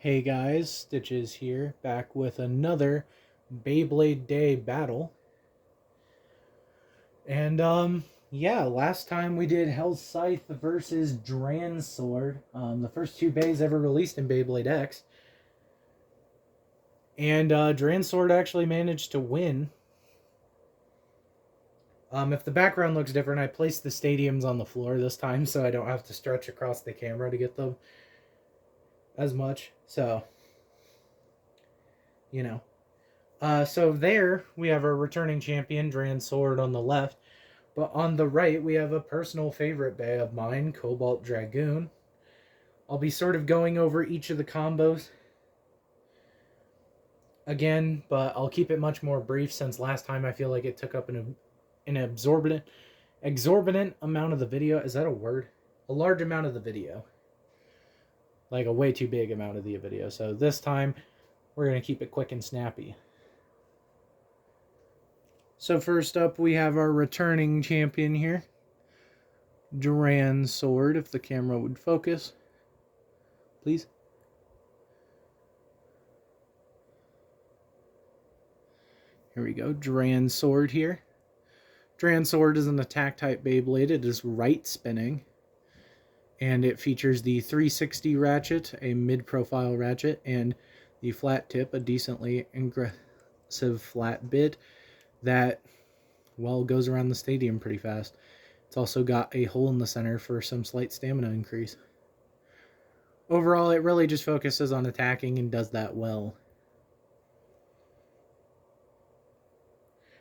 Hey guys, Stitches here, back with another Beyblade Day battle. And yeah, last time we did Hell's Scythe versus Dran Sword, the first two bays ever released in Beyblade X. And Dran Sword actually managed to win. If the background looks different, I placed the stadiums on the floor this time so I don't have to stretch across the camera to get them as much. So, you know. So there we have our returning champion, Dran Sword, on the left. But on the right, we have a personal favorite bay of mine, Cobalt Dragoon. I'll be sort of going over each of the combos again, but I'll keep it much more brief since last time I feel like it took up an exorbitant amount of the video. Is that a word? A large amount of the video. Like a way too big amount of the video. So this time, we're going to keep it quick and snappy. So first up, we have our returning champion here, Dran Sword, if the camera would focus, please. Here we go, Dran Sword here. Dran Sword is an attack type Beyblade. It is right spinning, and it features the 360 ratchet, a mid-profile ratchet, and the flat tip, a decently aggressive flat bit that, well, goes around the stadium pretty fast. It's also got a hole in the center for some slight stamina increase. Overall, it really just focuses on attacking and does that well.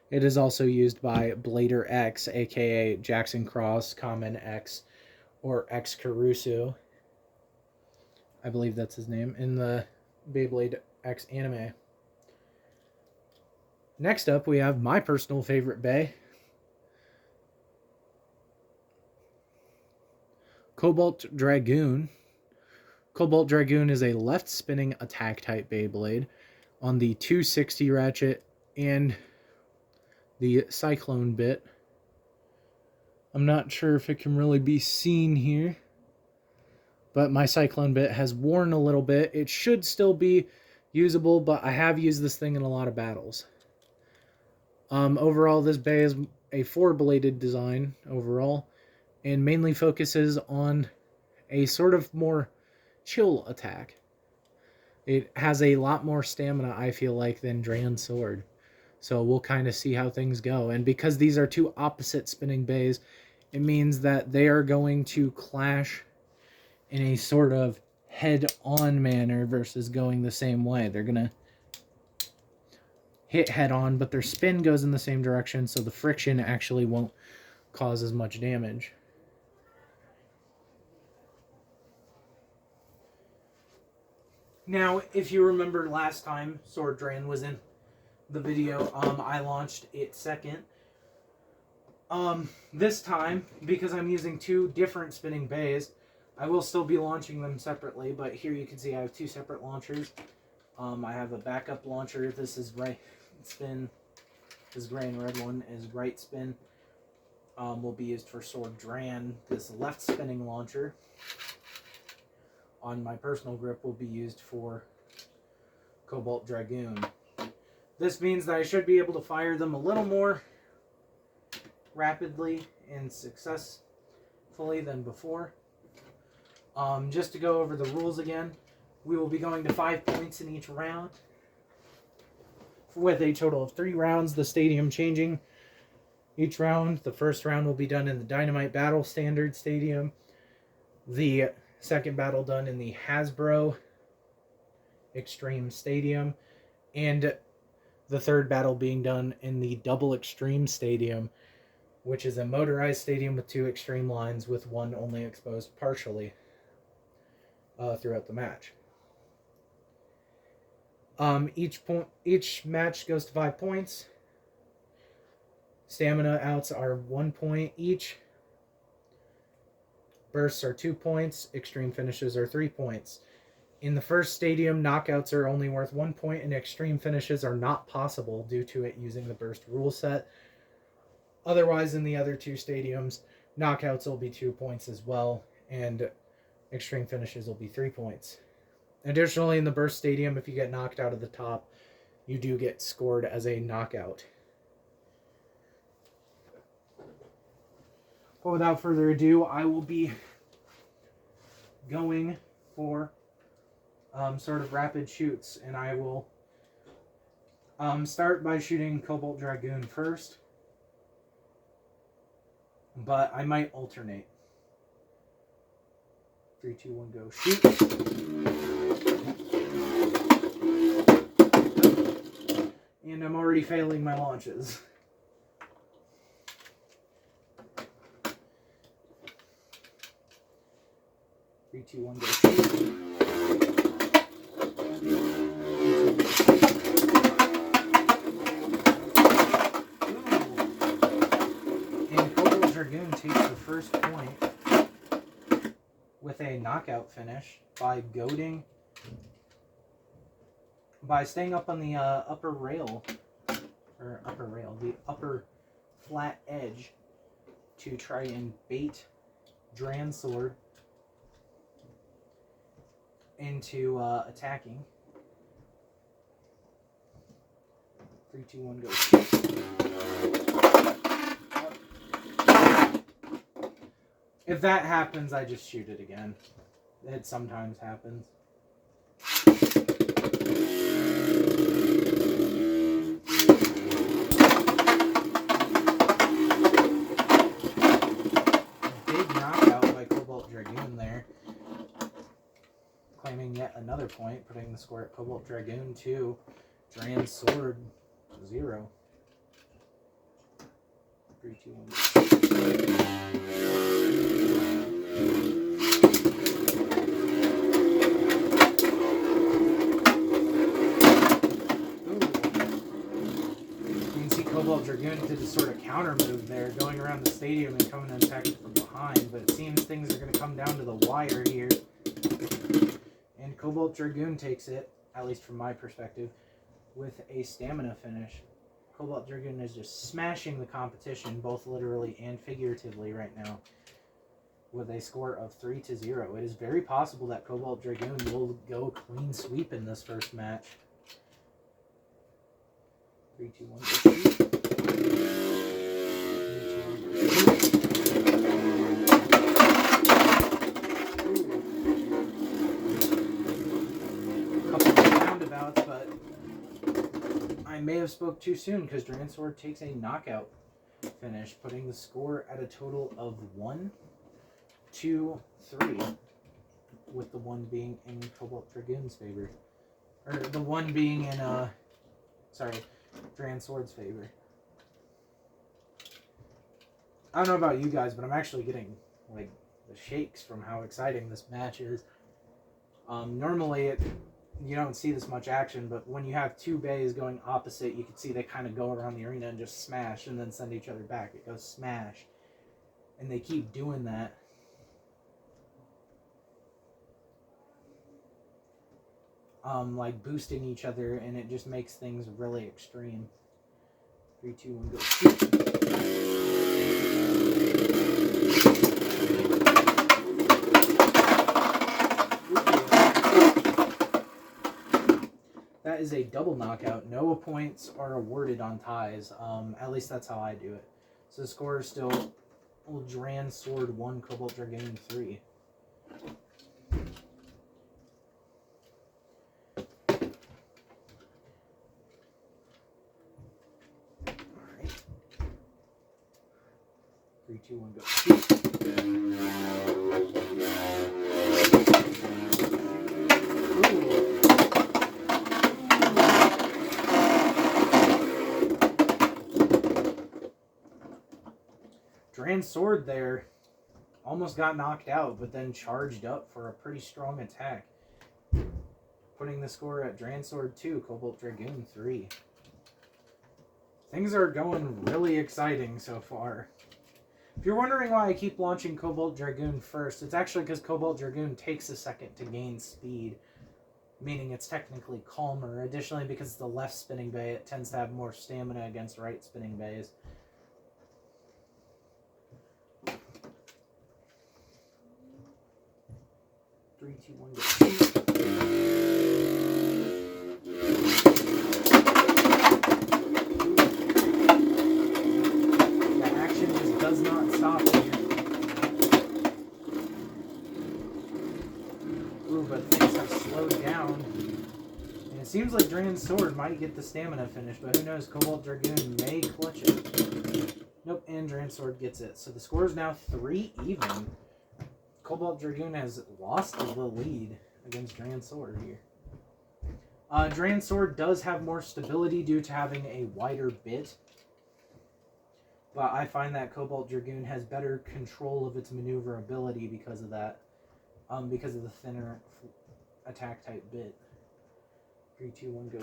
It is also used by Blader X, aka Jackson Cross, Common X, or X Caruso. I believe that's his name, in the Beyblade X anime. Next up, we have my personal favorite bay, Cobalt Dragoon. Cobalt Dragoon is a left-spinning attack type Beyblade on the 260 ratchet and the Cyclone bit. I'm not sure if it can really be seen here, but my Cyclone bit has worn a little bit. It should still be usable, but I have used this thing in a lot of battles. Overall, this bay is a four-bladed design overall, and mainly focuses on a sort of more chill attack. It has a lot more stamina, I feel like, than Dran Sword. So we'll kind of see how things go. And because these are two opposite spinning bays, it means that they are going to clash in a sort of head-on manner versus going the same way. They're going to hit head-on, but their spin goes in the same direction, so the friction actually won't cause as much damage. Now, if you remember last time Sword Dran was in the video, I launched it second. This time, because I'm using two different spinning bays, I will still be launching them separately, but here you can see I have two separate launchers. I have a backup launcher. This is right spin. This gray and red one is right spin. Will be used for Sword Dran. This left spinning launcher on my personal grip will be used for Cobalt Dragoon. This means that I should be able to fire them a little more rapidly and successfully than before. Just to go over the rules again, we will be going to 5 points in each round, with a total of 3 rounds, the stadium changing each round. The first round will be done in the Dynamite Battle Standard Stadium. The second battle done in the Hasbro Xtreme Stadium, and the third battle being done in the Double Xtreme Stadium, which is a motorized stadium with 2 extreme lines with one only exposed partially throughout the match. Each match goes to 5 points. Stamina outs are 1 point each. Bursts are 2 points. Extreme finishes are 3 points. In the first stadium, knockouts are only worth 1 point, and extreme finishes are not possible due to it using the burst rule set. Otherwise, in the other 2 stadiums, knockouts will be 2 points as well, and extreme finishes will be 3 points. Additionally, in the Burst Stadium, if you get knocked out of the top, you do get scored as a knockout. But without further ado, I will be going for sort of rapid shoots, and I will start by shooting Cobalt Dragoon first, but I might alternate. 3, 2, 1, go shoot. And I'm already failing my launches. 3, 2, 1, go shoot. And Cobalt Dragoon takes the first point with a knockout finish by staying up on the upper flat edge to try and bait Dran Sword into attacking. 3, 2, 1, go shoot. If that happens, I just shoot it again. It sometimes happens. Big knockout by Cobalt Dragoon there. Claiming yet another point, putting the score at Cobalt Dragoon 2, Dran Sword 0. 3, 2, 1. You can see Cobalt Dragoon did a sort of counter move there, going around the stadium and coming and attacking from behind, but it seems things are going to come down to the wire here. And Cobalt Dragoon takes it, at least from my perspective, with a stamina finish. Cobalt Dragoon is just smashing the competition, both literally and figuratively right now, with a score of 3-0. It is very possible that Cobalt Dragoon will go clean sweep in this first match. 3, 2, 1, go shoot. But I may have spoke too soon because Dran Sword takes a knockout finish, putting the score at a total of 1, 2, 3, with the 1 being in Cobalt Dragoon's favor. Or the 1 being in, Dran Sword's favor. I don't know about you guys, but I'm actually getting, like, the shakes from how exciting this match is. Normally you don't see this much action, but when you have two bays going opposite, you can see they kind of go around the arena and just smash and then send each other back. It goes smash. And they keep doing that. Like boosting each other, and it just makes things really extreme. 3, 2, 1, go shoot. That is a double knockout. No points are awarded on ties. At least that's how I do it. So the score is still Dran Sword 1, Cobalt Dragoon 3. Alright. 3, 2, 1, go shoot. Dran Sword there almost got knocked out, but then charged up for a pretty strong attack, putting the score at Dran Sword 2, Cobalt Dragoon 3. Things are going really exciting so far. If you're wondering why I keep launching Cobalt Dragoon first, it's actually because Cobalt Dragoon takes a second to gain speed, meaning it's technically calmer. Additionally, because it's the left spinning bay, it tends to have more stamina against right spinning bays. 3, 2, 1, go. seems like Dran's Sword might get the stamina finish, but who knows? Cobalt Dragoon may clutch it. Nope, and Dran's Sword gets it. So the score is now 3 even. Cobalt Dragoon has lost the lead against Dran's Sword here. Dran's Sword does have more stability due to having a wider bit. But I find that Cobalt Dragoon has better control of its maneuverability because of that. Because of the thinner attack type bit. 3, 2, 1, go.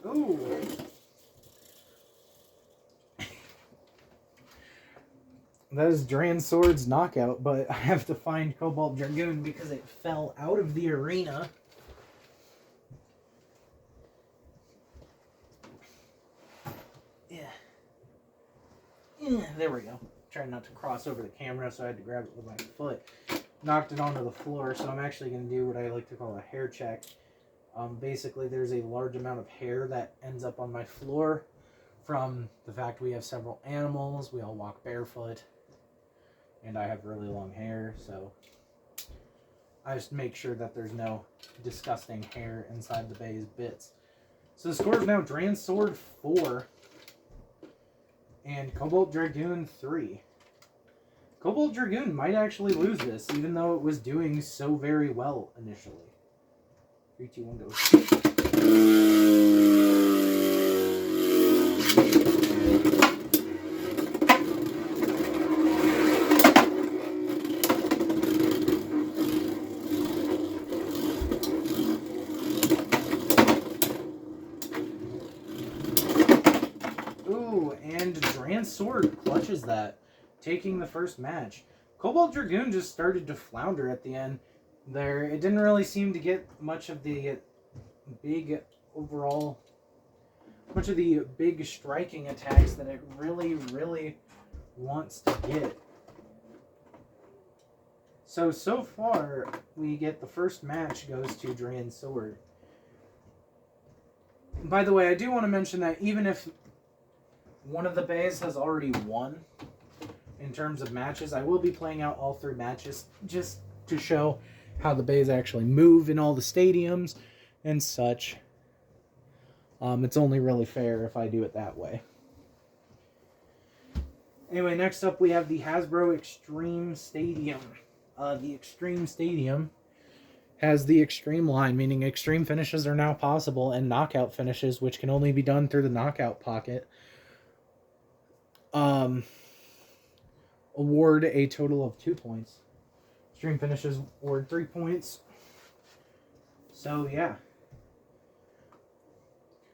Ooh. That is Dran's Sword's knockout, but I have to find Cobalt Dragoon because it fell out of the arena. There we go. Trying not to cross over the camera, so I had to grab it with my foot. Knocked it onto the floor, so I'm actually going to do what I like to call a hair check. Basically, there's a large amount of hair that ends up on my floor from the fact we have several animals, we all walk barefoot, and I have really long hair, so I just make sure that there's no disgusting hair inside the bay's bits. So the score is now Dran's Sword 4. And Cobalt Dragoon 3. Cobalt Dragoon might actually lose this, even though it was doing so very well initially. 3, 2, 1, go. Dran's Sword clutches that, taking the first match. Cobalt Dragoon just started to flounder at the end there. It didn't really seem to get much of the big striking attacks that it really wants to get. So far, we get the first match goes to Dran's Sword. By the way, I do want to mention that even if one of the bays has already won in terms of matches, I will be playing out all 3 matches just to show how the bays actually move in all the stadiums and such. It's only really fair if I do it that way. Anyway, next up we have the Hasbro Xtreme Stadium. The Xtreme Stadium has the Xtreme line, meaning extreme finishes are now possible, and knockout finishes, which can only be done through the knockout pocket. Award a total of 2 points. Extreme finishes award 3 points. So yeah,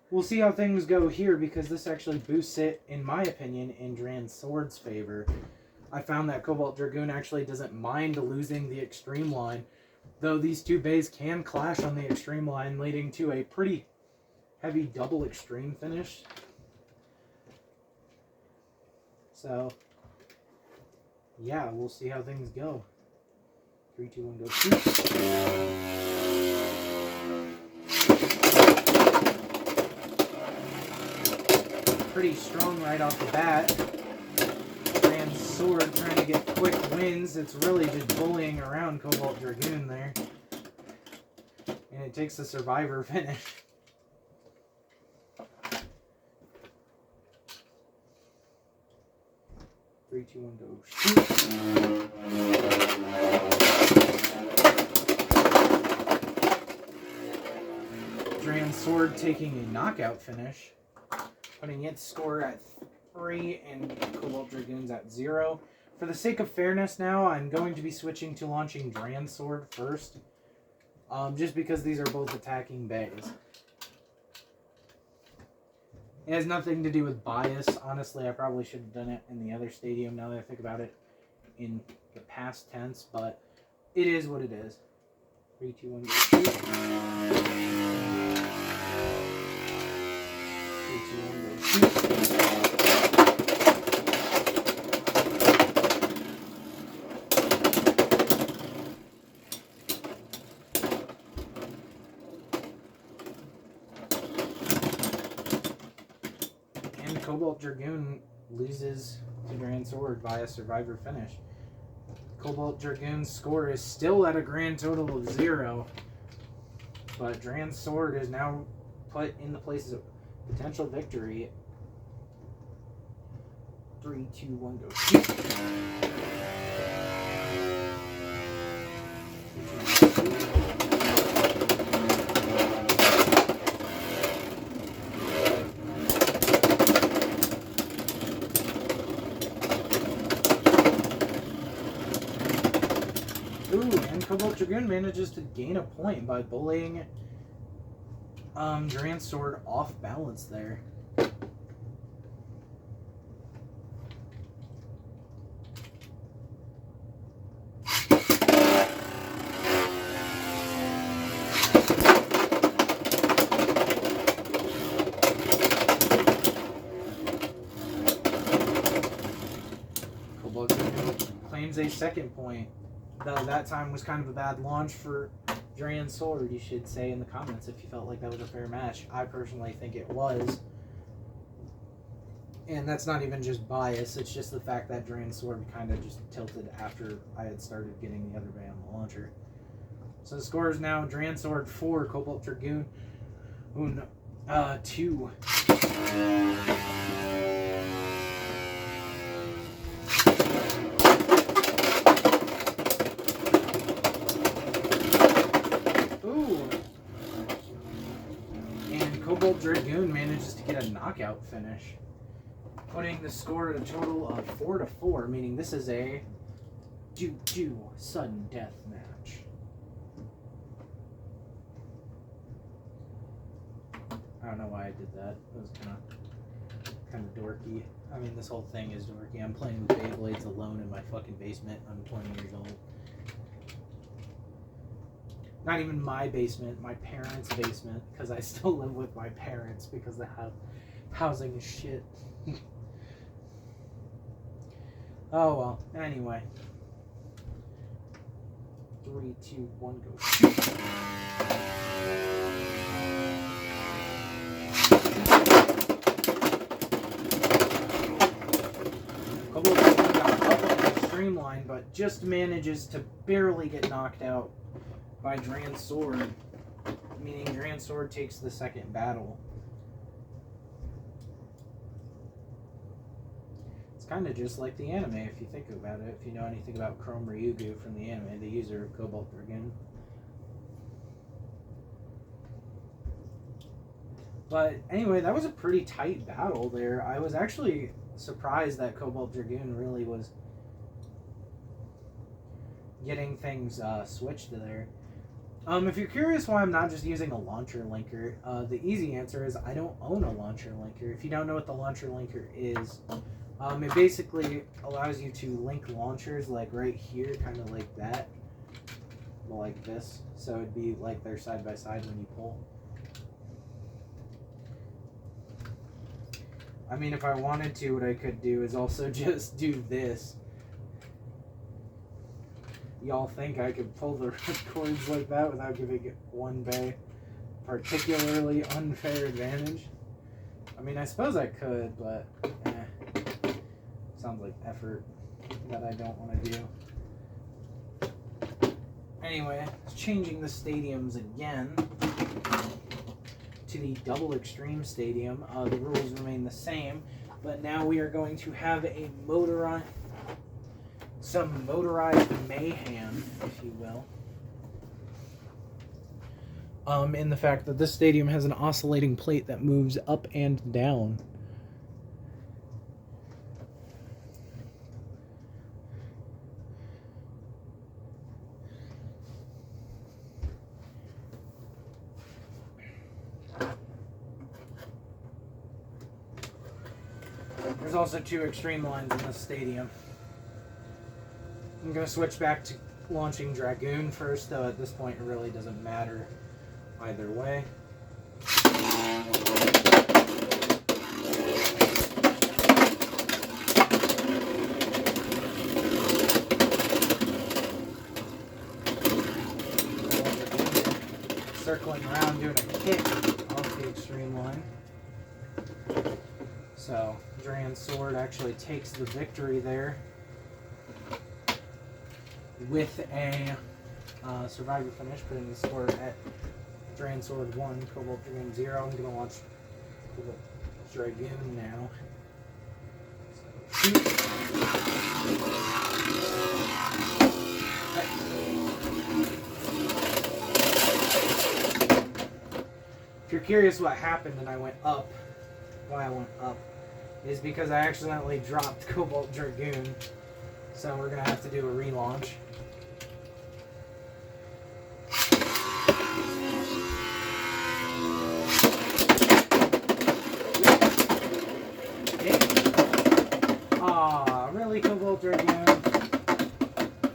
we'll see how things go here, because this actually boosts it, in my opinion, in Dran's Sword's favor. I found that Cobalt Dragoon actually doesn't mind losing the Xtreme line, though these 2 bays can clash on the Xtreme line, leading to a pretty heavy double Xtreme finish. So, yeah, we'll see how things go. 3, 2, 1, go. Pretty strong right off the bat. Dran's Sword trying to get quick wins. It's really just bullying around Cobalt Dragoon there. And it takes a survivor finish. 3, 2, 1, go. Shoot. Dran's Sword taking a knockout finish, putting its score at 3 and Cobalt Dragoon's at 0. For the sake of fairness now, I'm going to be switching to launching Dran's Sword first, just because these are both attacking bays. It has nothing to do with bias. Honestly, I probably should have done it in the other stadium now that I think about it in the past tense, but it is what it is. 3, 2, 1, go. 3, 2, 1, go. Cobalt Dragoon loses to Dran's Sword via survivor finish. Cobalt Dragoon's score is still at a grand total of 0. But Dran's sword is now put in the place of potential victory. 3, 2, 1, go. Ooh, and Cobalt Dragoon manages to gain a point by bullying Dran's sword off balance there. Cobalt Dragoon claims a second point. Though that time was kind of a bad launch for Dran's sword. You should say in the comments if you felt like that was a fair match. I personally think it was. And that's not even just bias, it's just the fact that Dran's sword kind of just tilted after I had started getting the other bay on the launcher. So the score is now Dran's sword 4, Cobalt Dragoon 2. Cobalt Dragoon manages to get a knockout finish, putting the score at a total of 4-4, meaning this is a sudden death match. I don't know why I did that. It was kind of dorky. I mean, this whole thing is dorky. I'm playing with Beyblades alone in my fucking basement. I'm 20 years old. Not even my basement, my parents' basement, because I still live with my parents because the housing is shit. Oh well, anyway. 3, 2, 1, go. Cobalt got up on the Xtreme line, but just manages to barely get knocked out by Dran's sword, meaning Dran's sword takes the second battle. It's kind of just like the anime if you think about it. If you know anything about Chrome Ryugu from the anime, the user of Cobalt Dragoon. But anyway, that was a pretty tight battle there. I was actually surprised that Cobalt Dragoon really was getting things switched there. If you're curious why I'm not just using a launcher linker, the easy answer is I don't own a launcher linker. If you don't know what the launcher linker is, it basically allows you to link launchers like right here, kind of like that, like this. So it'd be like they're side by side when you pull. I mean, if I wanted to, what I could do is also just do this. Y'all think I could pull the cords like that without giving one bay particularly unfair advantage? I mean, I suppose I could, but sounds like effort that I don't want to do. Anyway, changing the stadiums again to the double Xtreme stadium. The rules remain the same, but now we are going to have a some motorized mayhem, if you will. In the fact that this stadium has an oscillating plate that moves up and down. There's also 2 Xtreme lines in this stadium. I'm going to switch back to launching Dragoon first, though at this point it really doesn't matter either way. Circling around doing a kick off the Xtreme line. So Dran's sword actually takes the victory there. with a Survivor finish, putting the score at Dran Sword 1, Cobalt Dragoon 0. I'm going to watch Cobalt Dragoon now. So, if you're curious what happened and I went up, why I went up, is because I accidentally dropped Cobalt Dragoon. So we're going to have to do a relaunch. Aw, really, Cobalt Dragoon?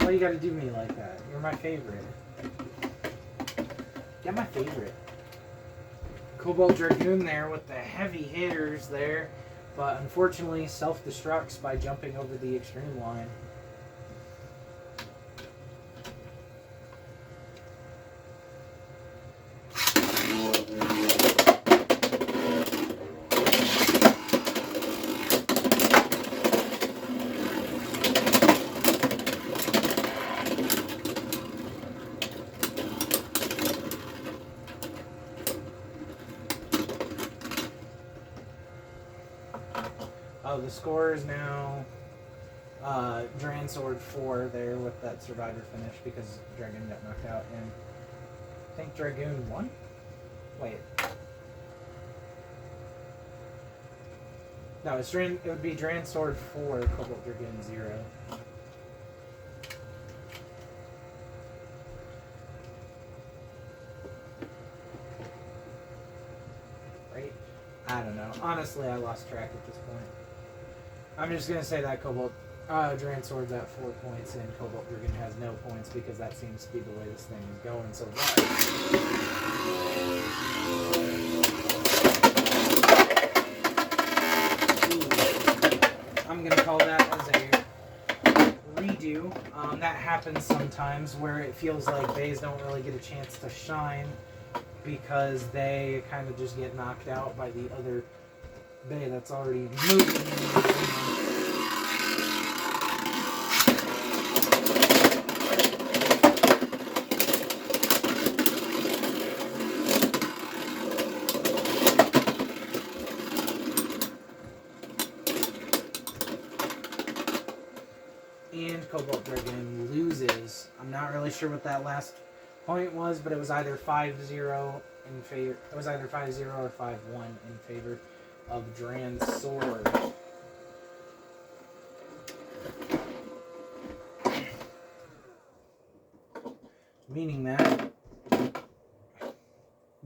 Why you gotta do me like that? You're my favorite. Get my favorite. Cobalt Dragoon there with the heavy hitters there, but unfortunately self-destructs by jumping over the Xtreme line. Oh, the score is now Dran Sword 4 there with that Survivor finish because Dragoon got knocked out, and I think Dragoon won? Wait. No, it would be Dran Sword 4, Cobalt Dragoon 0. Right? I don't know. Honestly, I lost track at this point. I'm just going to say that Dran Sword's at 4 points and Cobalt Dragoon has no points because that seems to be the way this thing is going so far. I'm going to call that as a redo. That happens sometimes where it feels like bays don't really get a chance to shine because they kind of just get knocked out by the other bay that's already moving. And Cobalt Dragoon loses. I'm not really sure what that last point was, but it was either 5-0 in favor. It was either 5-0 or 5-1 in favor of Dran Sword. Meaning that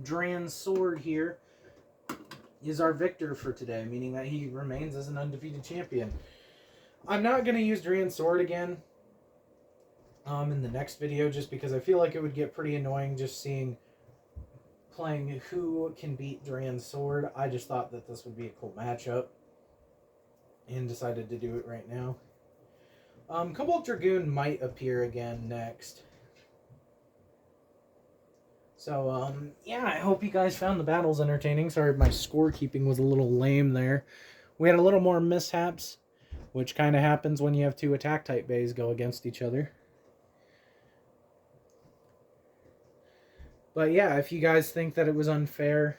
Dran Sword here is our victor for today, meaning that he remains as an undefeated champion. I'm not going to use Dran Sword again in the next video just because I feel like it would get pretty annoying just playing who can beat Dran Sword. I just thought that this would be a cool matchup and decided to do it right now. Cobalt Dragoon might appear again next. So, yeah, I hope you guys found the battles entertaining. Sorry, my scorekeeping was a little lame there. We had a little more mishaps, which kind of happens when you have two attack-type bays go against each other. But yeah, if you guys think that it was unfair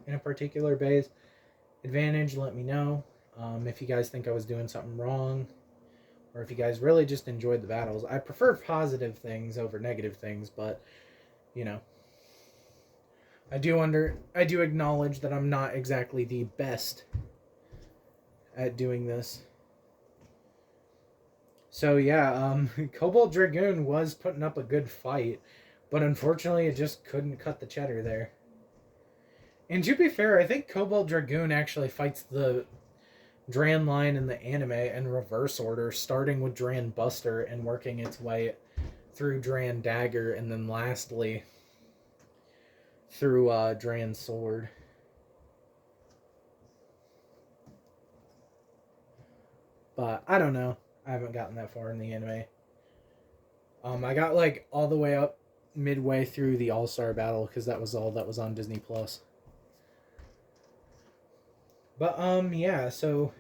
in a particular bay's advantage, let me know. If you guys think I was doing something wrong, or if you guys really just enjoyed the battles. I prefer positive things over negative things, but, you know. I do acknowledge that I'm not exactly the best at doing this. So yeah, Cobalt Dragoon was putting up a good fight, but unfortunately it just couldn't cut the cheddar there. And to be fair, I think Cobalt Dragoon actually fights the Dran line in the anime in reverse order, starting with Dran Buster and working its way through Dran Dagger, and then lastly through Dran Sword. But I don't know. I haven't gotten that far in the anime. I got like all the way up midway through the All-Star battle because that was all that was on Disney Plus. But yeah, so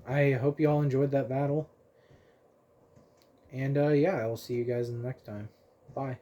I hope you all enjoyed that battle. And yeah, I will see you guys in the next time. Bye.